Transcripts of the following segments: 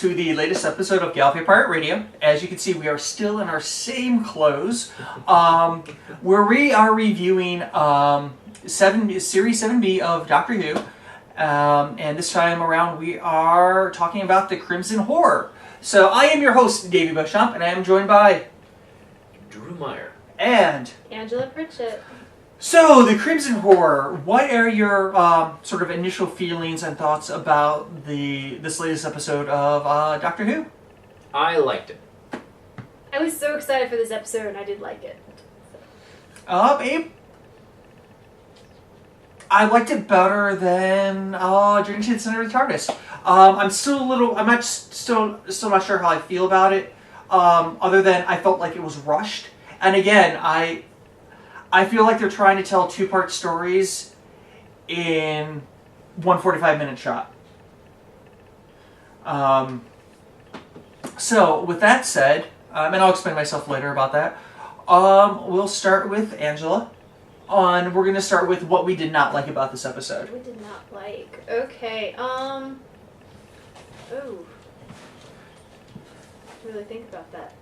to the latest episode of Gallifrey Pirate Radio. As you can see, we are still in our same clothes, where we are reviewing Series 7B of Doctor Who. And this time around, we are talking about the Crimson Horror. So I am your host, Davey Beauchamp, and I am joined by Drew Meyer and Angela Pritchett. So, the Crimson Horror, what are your sort of initial feelings and thoughts about this latest episode of Doctor Who? I liked it. I was so excited for this episode, and I did like it. Abe? I liked it better than Journey to the Center of the TARDIS. I'm still not sure how I feel about it, other than I felt like it was rushed. And again, I feel like they're trying to tell two-part stories in one 45-minute shot. So, with that said, and I'll explain myself later about that, we'll start with Angela. We're going to start with what we did not like about this episode. We did not like. Okay, really think about that.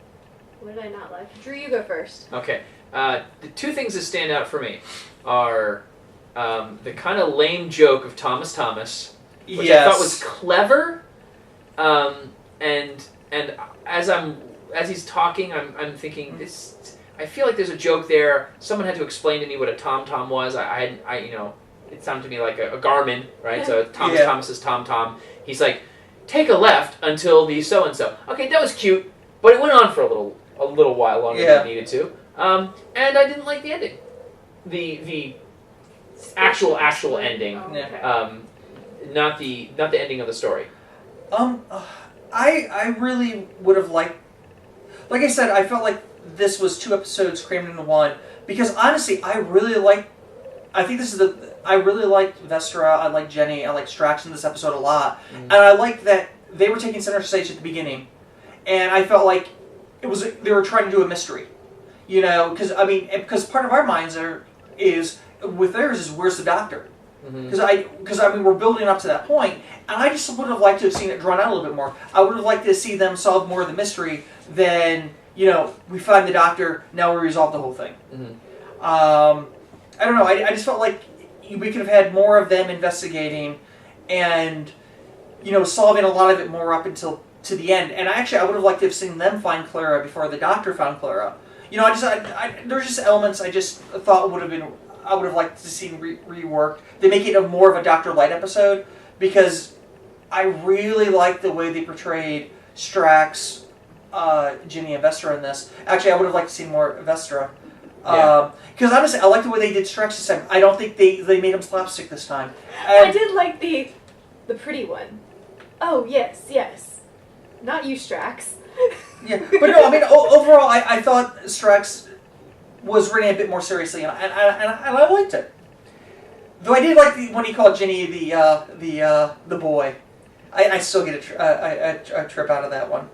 What did I not like? Drew, you go first. Okay. The two things that stand out for me are the kind of lame joke of Thomas, which I thought was clever, and as he's talking, I'm thinking this. I feel like there's a joke there. Someone had to explain to me what a tom-tom was. I it sounded to me like a Garmin, right? So Thomas's tom-tom. He's like, take a left until the so-and-so. Okay, that was cute, but it went on for a little while longer than it needed to. And I didn't like the ending. The actual ending. Oh, okay. Not the ending of the story. I really would have liked... Like I said, I felt like this was two episodes crammed into one. Because honestly, I really liked Vestra, I like Jenny, I like Strax in this episode a lot. Mm. And I liked that they were taking center stage at the beginning. And I felt like they were trying to do a mystery. You know, because part of our minds is where's the Doctor? Because we're building up to that point, and I just would have liked to have seen it drawn out a little bit more. I would have liked to see them solve more of the mystery than, we find the Doctor, now we resolve the whole thing. Mm-hmm. I don't know. I just felt like we could have had more of them investigating, and solving a lot of it more up until to the end. And I would have liked to have seen them find Clara before the Doctor found Clara. There's just elements I just thought I would have liked to see reworked. They make it more of a Dr. Light episode, because I really like the way they portrayed Strax, Ginny, and Vestra in this. Actually, I would have liked to see more Vestra. Because honestly, I like the way they did Strax this time. I don't think they made him slapstick this time. And I did like the pretty one. Oh, yes. Not you, Strax. Yeah, but no, overall, I thought Strax was written a bit more seriously, and I liked it. Though I did like when he called Ginny the boy. I still get a trip out of that one.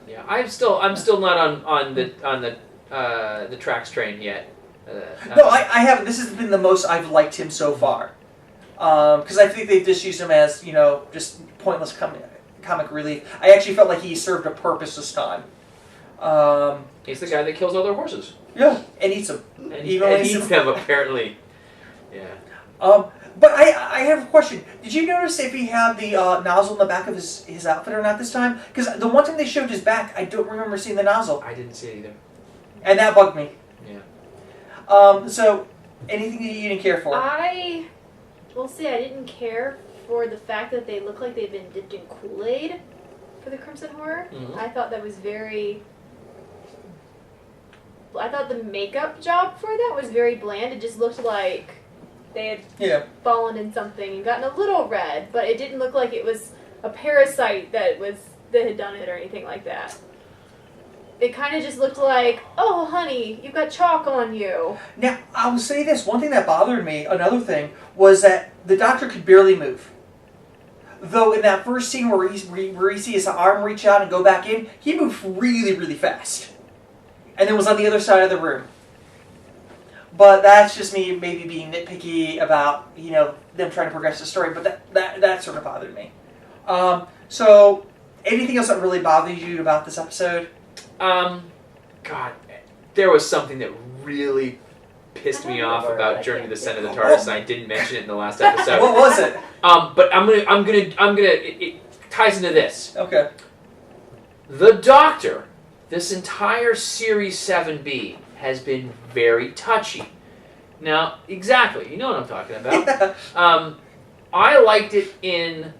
Yeah, I'm still not on the Trax train yet. No, I haven't. This has been the most I've liked him so far. Because I think they've just used him as just pointless comic relief. I actually felt like he served a purpose this time. He's the guy that kills other horses. Yeah, and eats them. And eats them, apparently. Yeah. But I have a question. Did you notice if he had the nozzle in the back of his outfit or not this time? Because the one time they showed his back, I don't remember seeing the nozzle. I didn't see it either. And that bugged me. Yeah. So, anything that you didn't care for? I didn't care for the fact that they look like they've been dipped in Kool-Aid for the Crimson Horror. Mm-hmm. I thought that was I thought the makeup job for that was very bland. It just looked like they had fallen in something and gotten a little red, but it didn't look like it was a parasite that had done it or anything like that. It kind of just looked like, oh, honey, you've got chalk on you. Now, I will say this. One thing that bothered me, another thing, was that the Doctor could barely move. Though in that first scene where he sees his arm reach out and go back in, he moved really, really fast. And it was on the other side of the room. But that's just me maybe being nitpicky about, them trying to progress the story. But that sort of bothered me. So Anything else that really bothered you about this episode? God, there was something that really pissed me off about Journey to the Center of the TARDIS, and I didn't mention it in the last episode. What was it? But I'm gonna. It ties into this. Okay. The Doctor, this entire Series 7B, has been very touchy. Now, exactly, you know what I'm talking about. I liked it in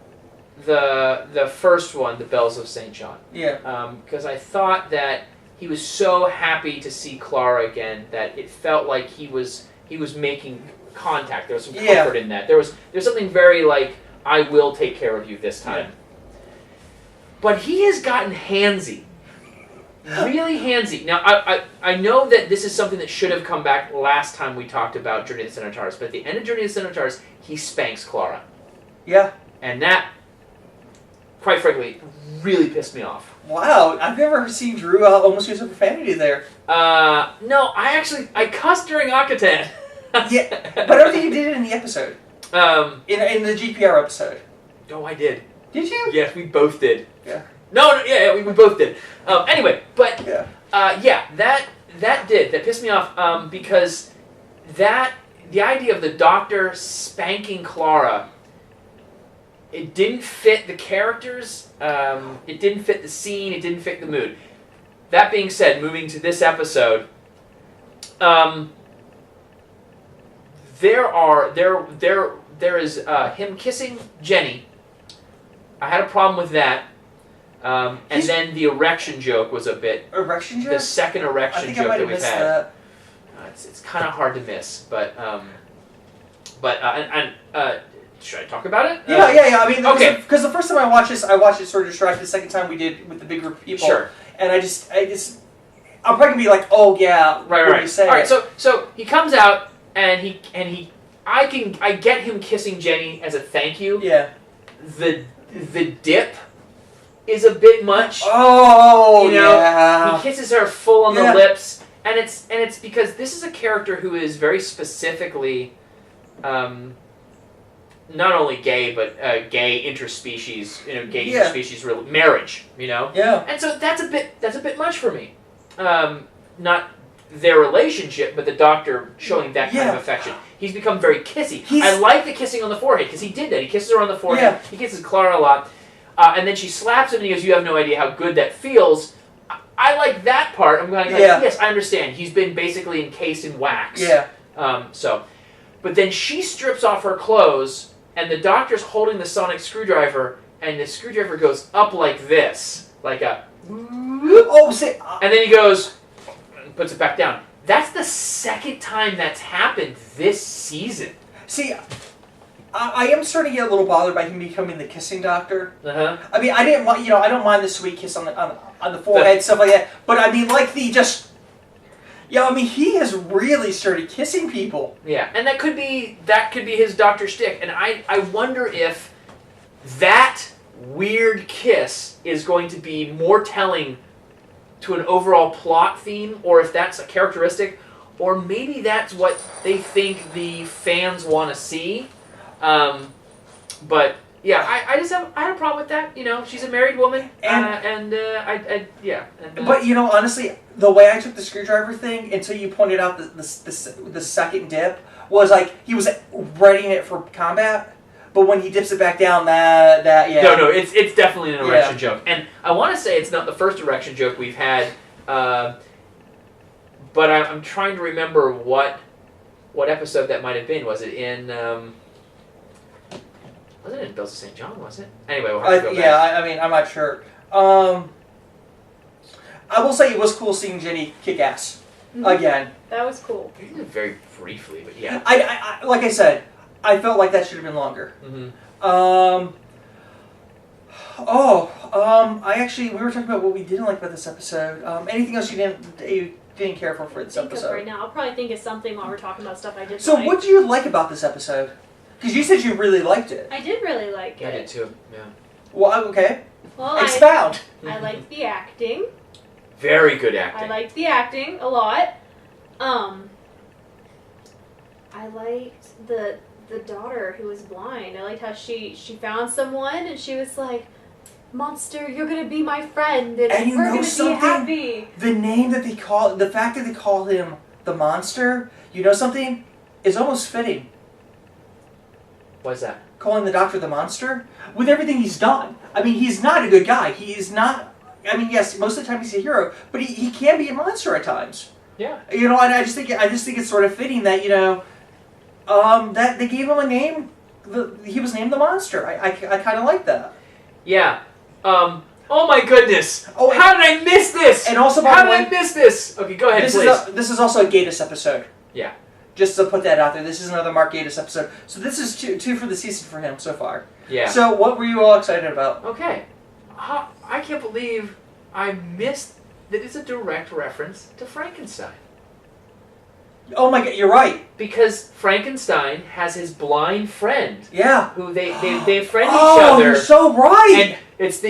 the first one, The Bells of St. John. Yeah. Because I thought that he was so happy to see Clara again that it felt like he was making contact. There was some comfort in that. There's something very like, I will take care of you this time. Yeah. But he has gotten handsy. Really handsy. Now, I know that this is something that should have come back last time we talked about Journey to the Center of the TARDIS, but at the end of Journey to the Center of the TARDIS, he spanks Clara. Yeah. And that, quite frankly, really pissed me off. Wow, I've never seen Drew almost use a profanity there. No, I cussed during Akatan. Yeah, but I don't think you did it in the episode. In the GPR episode. No, I did. Did you? Yes, we both did. Yeah. No, yeah, we both did. Anyway, but yeah, that pissed me off because the idea of the Doctor spanking Clara, it didn't fit the characters, it didn't fit the scene, it didn't fit the mood. That being said, moving to this episode, there is him kissing Jenny. I had a problem with that. And then the erection joke was a bit... Erection joke? The second erection joke that we've had. That. It's kind of hard to miss, but should I talk about it? Yeah. I mean, okay. Because the first time I watched it sort of distracted. The second time we did with the big group of people. Sure. And I'm probably gonna be like, oh yeah, right. You say all right, so he comes out and I get him kissing Jenny as a thank you. Yeah. The dip is a bit much. Oh, you know, yeah. He kisses her full on the lips, and it's because this is a character who is very specifically, not only gay but gay interspecies, interspecies marriage, Yeah. And so that's a bit much for me. Not their relationship, but the Doctor showing that kind of affection. He's become very kissy. I like the kissing on the forehead, because he did that. He kisses her on the forehead. Yeah. He kisses Clara a lot. And then she slaps him, and he goes, "You have no idea how good that feels." I like that part. I'm going, yes, I understand. He's been basically encased in wax. Yeah. But then she strips off her clothes, and the Doctor's holding the sonic screwdriver, and the screwdriver goes up like this. Like a... And then he goes... puts it back down. That's the second time that's happened this season. See, I am starting to get a little bothered by him becoming the kissing Doctor. Uh-huh. I mean, I don't mind the sweet kiss on the forehead, stuff like that. But I mean, like he has really started kissing people. Yeah, and that could be his Doctor shtick. And I wonder if that weird kiss is going to be more telling to an overall plot theme, or if that's a characteristic, or maybe that's what they think the fans want to see. But yeah, I had a problem with that. She's a married woman, But honestly, the way I took the screwdriver thing until you pointed out the second dip was like he was readying it for combat. But when he dips it back down, that No, it's definitely an erection joke. And I want to say it's not the first erection joke we've had, but I'm trying to remember what episode that might have been. Was it in... wasn't it in Bells of St. John, was it? Anyway, we'll have to go back. Yeah, I mean, I'm not sure. I will say it was cool seeing Jenny kick ass again. That was cool. Very briefly, but yeah. I like I said, I felt like that should have been longer. Mm-hmm. We were talking about what we didn't like about this episode. Anything else you didn't care for this episode? Right now, I'll probably think of something while we're talking about stuff I did. So, what did you like about this episode? Because you said you really liked it. I did really like it. I did too. Yeah. Well, okay. Well, expound. I liked the acting. Very good acting. I liked the acting a lot. I liked the daughter who was blind. I liked how she found someone and she was like, monster, you're gonna be my friend, and you we're know gonna something? be happy. The name that they call, the fact that they call him the monster, you know something, is almost fitting. What's that? Calling the Doctor the monster with everything he's done. I mean, he's not a good guy. He is not. I mean, yes, most of the time he's a hero, but he can be a monster at times. Yeah. You know, and I just think it's sort of fitting that that they gave him a name. He was named the monster. I kind of like that. Yeah. Oh my goodness! Oh, how did I miss this? And also, how did I miss this? Okay, go ahead, please. This is also a Gatiss episode. Yeah. Just to put that out there, this is another Mark Gatiss episode. So this is two for the season for him so far. Yeah. So what were you all excited about? Okay. I can't believe I missed that it's a direct reference to Frankenstein. Oh my God, you're right. Because Frankenstein has his blind friend. Yeah. Who they friend each oh, other. You're so right. And it's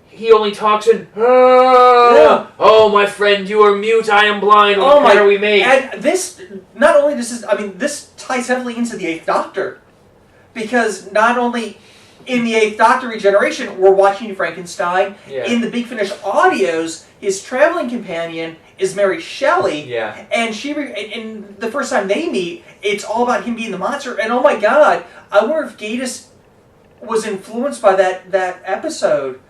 he only talks in, oh, my friend, you are mute, I am blind, what pair we make? And this, not only this ties heavily into the Eighth Doctor. Because not only in the Eighth Doctor regeneration, we're watching Frankenstein. Yeah. In the Big Finish audios, his traveling companion is Mary Shelley. Yeah. And and the first time they meet, it's all about him being the monster. And oh my God, I wonder if Gatiss was influenced by that episode.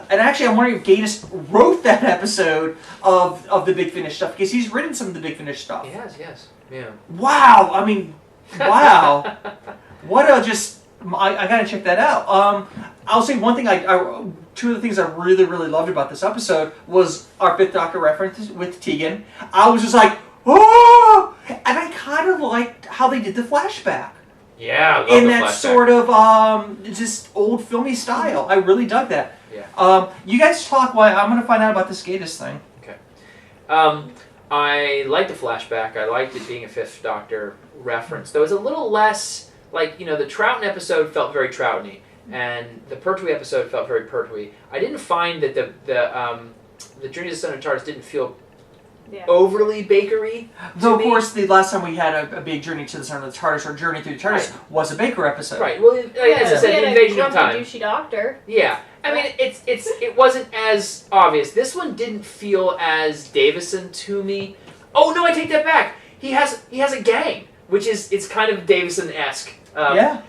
And actually, I'm wondering if Gatiss wrote that episode of the Big Finish stuff, because he's written some of the Big Finish stuff. Yes, yeah. Wow, I mean, wow. What a I gotta check that out. I'll say one thing, two of the things I really, really loved about this episode was our Fifth Doctor reference with Tegan. I was just like, oh! And I kind of liked how they did the flashback. Yeah, I love in the that flashback. Sort of just old filmy style. I really dug that. Yeah. You guys talk while I'm going to find out about this Gatiss thing. Okay. I liked the flashback. I liked it being a Fifth Doctor reference. There was a little less, the Troughton episode felt very Troughton-y, and the Pertwee episode felt very Pertwee. I didn't find that the Journey to the Center of the TARDIS didn't feel overly bakery. Though, of course, the last time we had a big Journey to the Center of the TARDIS, or Journey through the TARDIS, was a Baker episode. Right. Well, as I said, the Invasion of Time. Douchey Doctor. Yeah. I mean, it wasn't as obvious. This one didn't feel as Davison to me. Oh no, I take that back. He has a gang, which it's kind of Davison-esque. Yeah.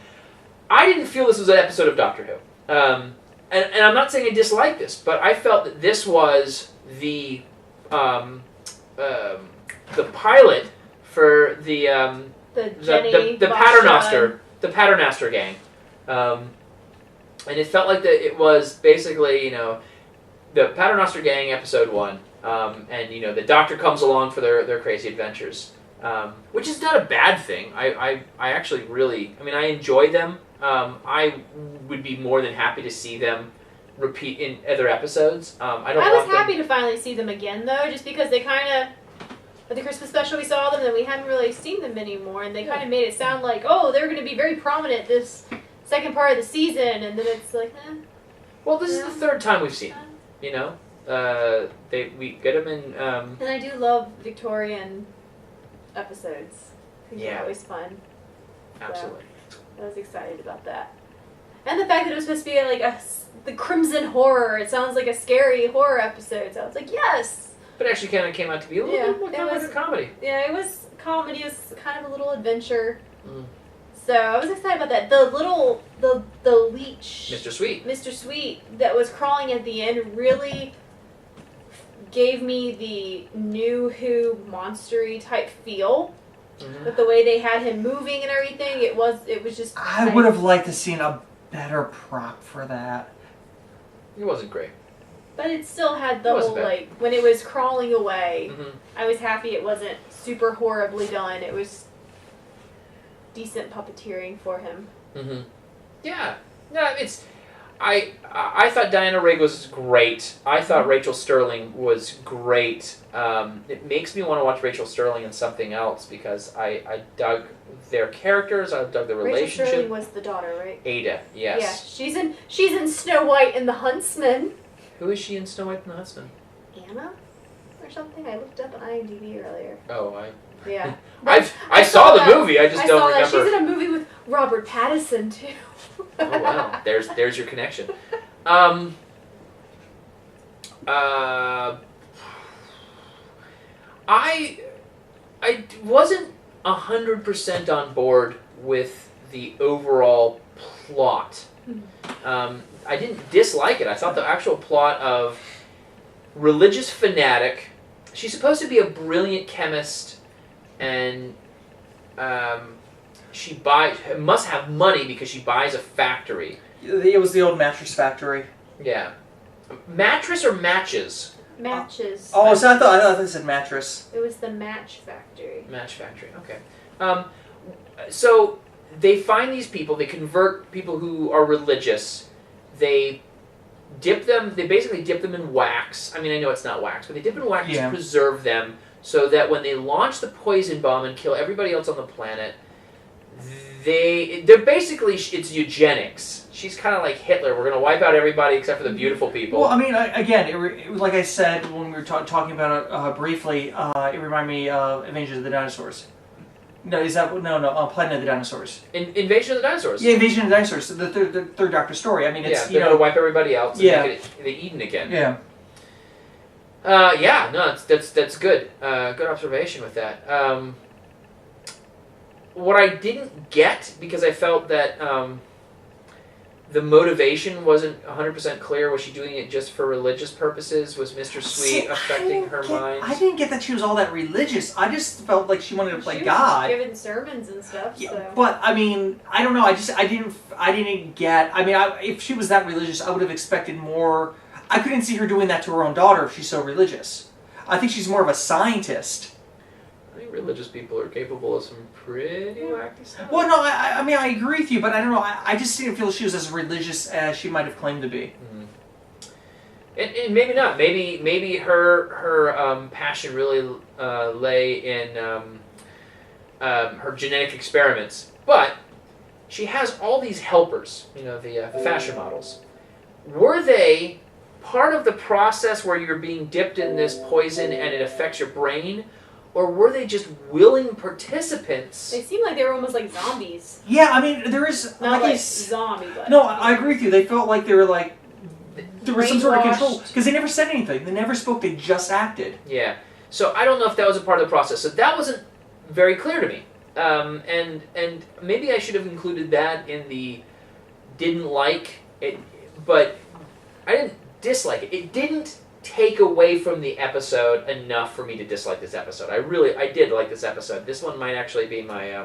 I didn't feel this was an episode of Doctor Who, and I'm not saying I dislike this, but I felt that this was the pilot for the Paternoster gang. And it felt like it was basically, the Paternoster gang episode 1, and the Doctor comes along for their crazy adventures, which is not a bad thing. I actually really, I enjoy them. I would be more than happy to see them repeat in other episodes. I was happy to finally see them again, though, just because they kind of, at the Christmas special we saw them, and we hadn't really seen them anymore, and they kind of made it sound like, oh, they're going to be very prominent this second part of the season, and then it's like, Well, this is the third time we've seen them, we get them in... And I do love Victorian episodes. I think they're always fun. Absolutely. So I was excited about that. And the fact that it was supposed to be the Crimson Horror. It sounds like a scary horror episode, so I was like, yes! But it actually kind of came out to be a little bit more kind of like a comedy. Yeah, it was comedy. It was kind of a little adventure. Mm. So I was excited about that. The leech, Mr. Sweet, that was crawling at the end really gave me the New Who monstery type feel. Mm-hmm. With the way they had him moving and everything, it was just. I would have liked to seen a better prop for that. It wasn't great. But it still had the whole, when it was crawling away, I was happy it wasn't super horribly done. It was decent puppeteering for him. Mm-hmm. Yeah. No, I thought Diana Rigg was great. I thought Rachel Sterling was great. It makes me want to watch Rachel Sterling in something else because I dug their characters. I dug the relationship. Rachel Sterling was the daughter, right? Ada, yes. Yeah, she's in Snow White and the Huntsman. Who is she in Snow White and the Huntsman? Anna, or something. I looked up on IMDb earlier. Oh, Yeah. I saw the movie. I just don't remember. She's in a movie with Robert Pattinson too. Oh wow! There's your connection. I wasn't 100% on board with the overall plot. I didn't dislike it. I thought the actual plot of religious fanatic. She's supposed to be a brilliant chemist, and she must have money because she buys a factory. It was the old mattress factory. Yeah, mattress or matches? Matches. Oh, so I thought they said mattress. It was the match factory. Match factory. Okay. So they find these people. They convert people who are religious. They basically dip them in wax. I mean, I know it's not wax, but they dip in wax to preserve them so that when they launch the poison bomb and kill everybody else on the planet, they're basically, it's eugenics. She's kind of like Hitler. We're going to wipe out everybody except for the beautiful people. Well, I mean, again, it was like I said when we were talking about it briefly, it reminded me of Invasion of the Dinosaurs. No, Planet of the Dinosaurs. Invasion of the Dinosaurs. Yeah, Invasion of the Dinosaurs. The third Doctor story. I mean, it's they're going to wipe everybody else and make it the Eden again. Yeah. That's good. Good observation with that. What I didn't get, because I felt that the motivation wasn't 100% clear. Was she doing it just for religious purposes? Was Mr. Sweet affecting her mind? I didn't get that she was all that religious. I just felt like she wanted to play God. She was giving sermons and stuff. Yeah, so. But I mean, I don't know. I didn't get. I mean, if she was that religious, I would have expected more. I couldn't see her doing that to her own daughter if she's so religious. I think she's more of a scientist. I think religious people are capable of some pretty wacky stuff. Well, no, I mean, I agree with you, but I don't know. I just didn't feel she was as religious as she might have claimed to be. Mm-hmm. And maybe not. Maybe her passion really lay in her genetic experiments. But she has all these helpers, the fashion models. Were they part of the process where you're being dipped in this poison and it affects your brain? Or were they just willing participants? They seemed like they were almost like zombies. Yeah, I mean, there is... Not like zombie, but... No, I agree with you. They felt like they were like... There was some sort of control. Because they never said anything. They never spoke. They just acted. Yeah. So I don't know if that was a part of the process. So that wasn't very clear to me. And maybe I should have included that in the didn't like it. But I didn't dislike it. It didn't take away from the episode enough for me to dislike this episode. I did like this episode. This one might actually be my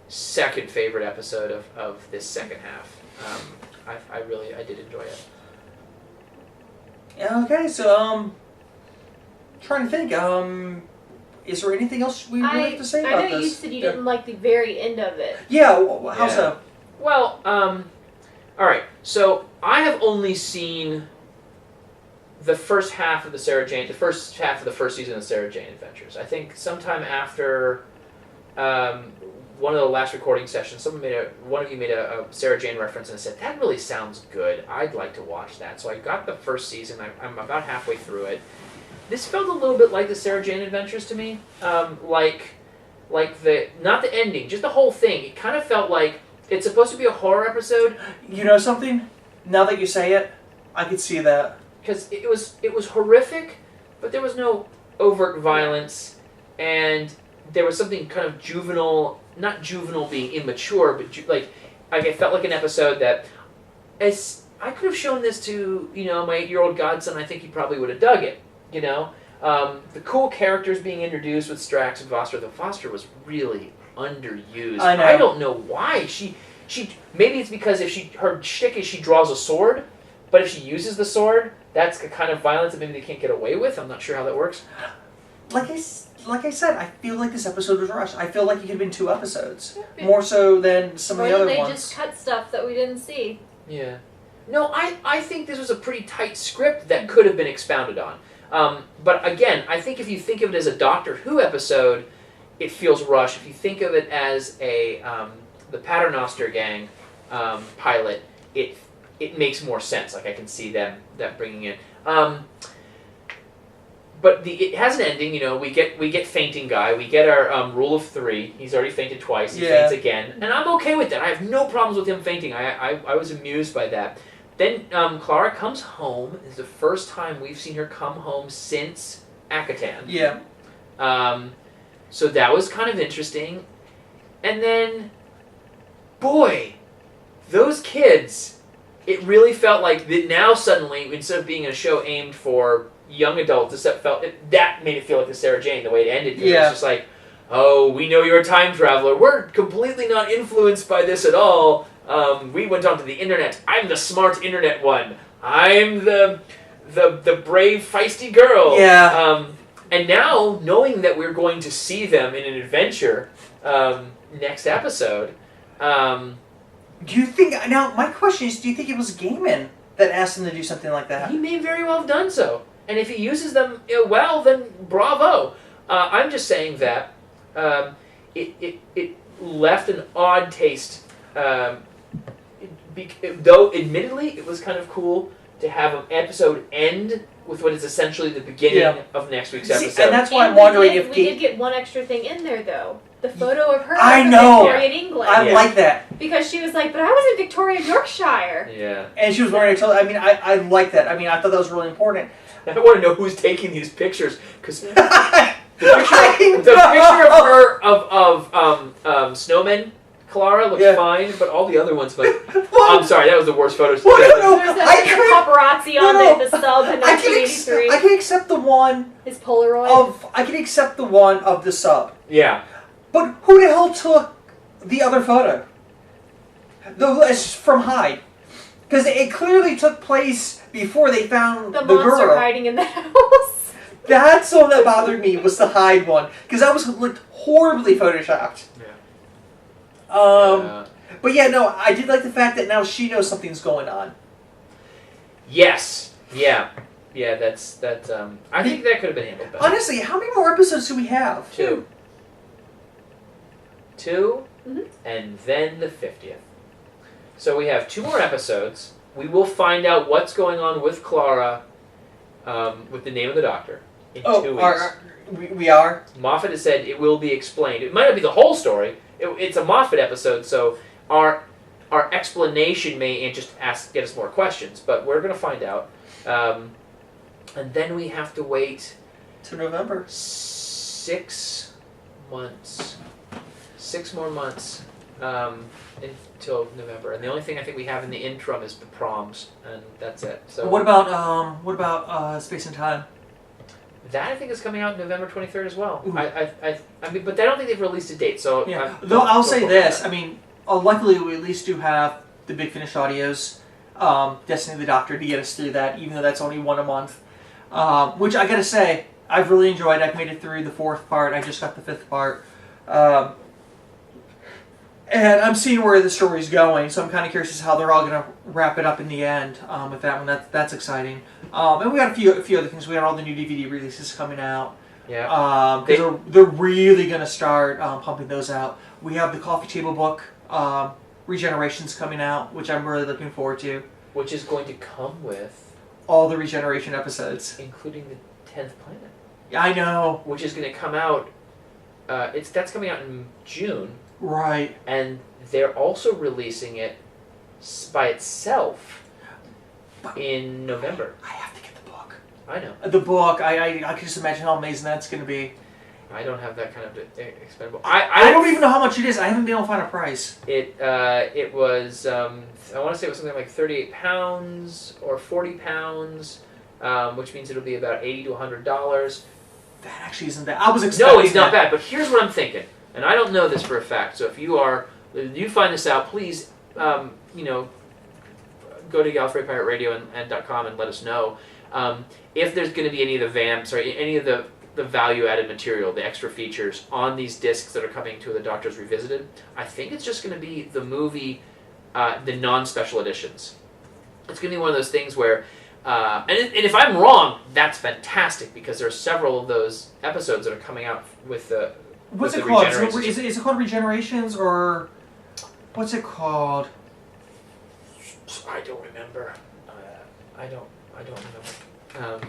second favorite episode of this second half. I did enjoy it. Yeah, okay, so trying to think, is there anything else we would have to say about this? I know you said you didn't like the very end of it. Yeah, how so? Well, alright, so I have only seen the first half of the first half of the first season of Sarah Jane Adventures. I think sometime after one of the last recording sessions, one of you made a Sarah Jane reference and said, that really sounds good. I'd like to watch that. So I got the first season. I'm about halfway through it. This felt a little bit like the Sarah Jane Adventures to me. Like not the ending, just the whole thing. It kind of felt like it's supposed to be a horror episode. You know something? Now that you say it, I could see that. Because it was horrific, but there was no overt violence, and there was something kind of juvenile, not juvenile being immature, but like I felt like an episode that, as I could have shown this to my 8-year-old godson, I think he probably would have dug it. The cool characters being introduced with Strax and Foster. The Foster was really underused. I know. I don't know why she maybe it's because her shtick is she draws a sword, but if she uses the sword, that's the kind of violence that maybe they can't get away with. I'm not sure how that works. Like I said, I feel like this episode was rushed. I feel like it could have been 2 episodes. More so than some of the other ones. Or they just cut stuff that we didn't see. Yeah. No, I think this was a pretty tight script that could have been expounded on. But again, I think if you think of it as a Doctor Who episode, it feels rushed. If you think of it as the Paternoster Gang pilot, it makes more sense. Like I can see that bringing in. But it has an ending. We get fainting guy. We get our rule of 3. He's already fainted twice. He faints again, and I'm okay with that. I have no problems with him fainting. I was amused by that. then Clara comes home. It's the first time we've seen her come home since Akatan. Yeah. So that was kind of interesting. And then, boy, those kids, it really felt like that now suddenly, instead of being a show aimed for young adults, that made it feel like the Sarah Jane, the way it ended. It was just like, oh, we know you're a time traveler. We're completely not influenced by this at all. We went onto the internet. I'm the smart internet one. I'm the brave, feisty girl. Yeah. And now, knowing that we're going to see them in an adventure next episode, do you think... Now, my question is, do you think it was Gaiman that asked him to do something like that? He may very well have done so. And if he uses them well, then bravo. I'm just saying that it left an odd taste. Though, admittedly, it was kind of cool to have an episode end with what is essentially the beginning of next week's episode. And that's why I'm wondering if... We did get one extra thing in there, though. The photo of her I know. Victorian England. I like that. Because she was like, but I was in Victorian Yorkshire. Yeah. And she was wearing a... I mean, I like that. I mean, I thought that was really important. I want to know who's taking these pictures, because the picture of her of Snowman Clara looks fine, but all the other ones, like, I'm sorry, that was the worst photos. Well, There's a paparazzi on the sub in 1983. I can accept the one. His Polaroid. I can accept the one of the sub. Yeah. But who the hell took the other photo? It's from Hyde. Because it clearly took place before they found the monster girl hiding in the house. That's all that bothered me, was the Hyde one. Because that was looked horribly photoshopped. Yeah. But yeah, no, I did like the fact that now she knows something's going on. Yes. Yeah. Yeah, that's I think that could have been handled better. Honestly, how many more episodes do we have? 2. Mm-hmm. And then the 50th. So we have 2 more episodes. We will find out what's going on with Clara, with the name of the doctor, in 2 weeks. We are? Moffat has said it will be explained. It might not be the whole story. It's a Moffat episode, so our explanation may just get us more questions, but we're going to find out. And then we have to wait... to November. 6 months. 6 more months until November. And the only thing I think we have in the interim is the proms, and that's it. So what about Space and Time? That I think is coming out November 23rd as well. I mean, but I don't think they've released a date. So yeah. Though I'll say this, I mean, luckily we at least do have the big finished audios, Destiny of the Doctor, to get us through that, even though that's only one a month. Which I gotta say, I've really enjoyed. I've made it through the 4th part. I just got the 5th part. And I'm seeing where the story's going, so I'm kind of curious as to how they're all going to wrap it up in the end with that one. That's exciting. And we got a few other things. We got all the new DVD releases coming out. Yeah. Because they're really going to start pumping those out. We have the Coffee Table book, Regenerations, coming out, which I'm really looking forward to. Which is going to come with... all the Regeneration episodes. Including the 10th Planet. Yeah, I know. Which is going to come out... that's coming out in June. Right. And they're also releasing it by itself in November. I have to get the book. I know. The book, I can just imagine how amazing that's going to be. I don't have that kind of expendable. I don't even know how much it is. I haven't been able to find a price. It was, I want to say it was something like £38 or £40, which means it'll be about $80 to $100. That actually isn't bad. I was expecting No, it's not bad, but here's what I'm thinking. And I don't know this for a fact, so if you find this out, please, go to GallifreyPirateRadio and .com and let us know if there's going to be any of the vamps or any of the value-added material, the extra features on these discs that are coming to the Doctors Revisited. I think it's just going to be the movie, the non-special editions. It's going to be one of those things where, and if I'm wrong, that's fantastic, because there are several of those episodes that are coming out with the... What's it called? Is it called Regenerations, or what's it called? I don't remember. I don't remember.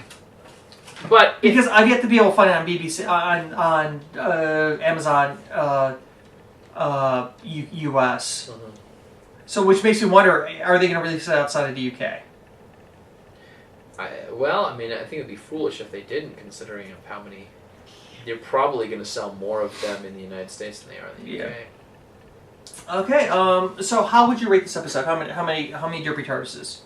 But because I've yet to be able to find it on BBC on Amazon US. So, which makes me wonder, are they going to release it outside of the UK? I mean, I think it'd be foolish if they didn't, considering of how many. They're probably going to sell more of them in the United States than they are in the UK. Okay. So how would you rate this episode? How many Derpy TARDISes?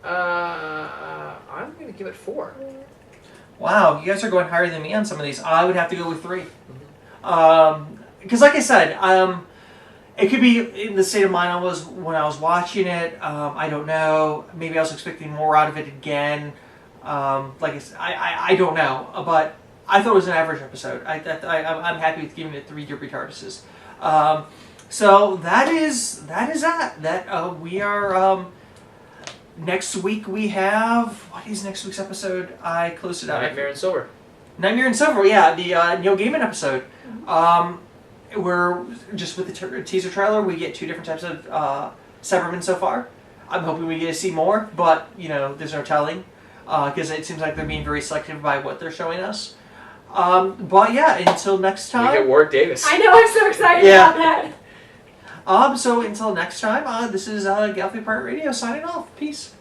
I'm going to give it 4. Wow, you guys are going higher than me on some of these. I would have to go with 3. Because, like I said, it could be in the state of mind I was when I was watching it. I don't know. Maybe I was expecting more out of it again. Like I said, I don't know. But I thought it was an average episode. I'm happy with giving it 3 Derpy TARDISes. So that is that. That we are. Next week we have, what is next week's episode? I closed it out. Nightmare in Silver. Nightmare in Silver, yeah, the Neil Gaiman episode. We're just with the teaser trailer. We get 2 different types of Cybermen so far. I'm hoping we get to see more, but there's no telling because it seems like they're being very selective by what they're showing us. But yeah, until next time. We get Warwick Davis. I know, I'm so excited about that. So until next time, this is Galaxy Pirate Radio signing off. Peace.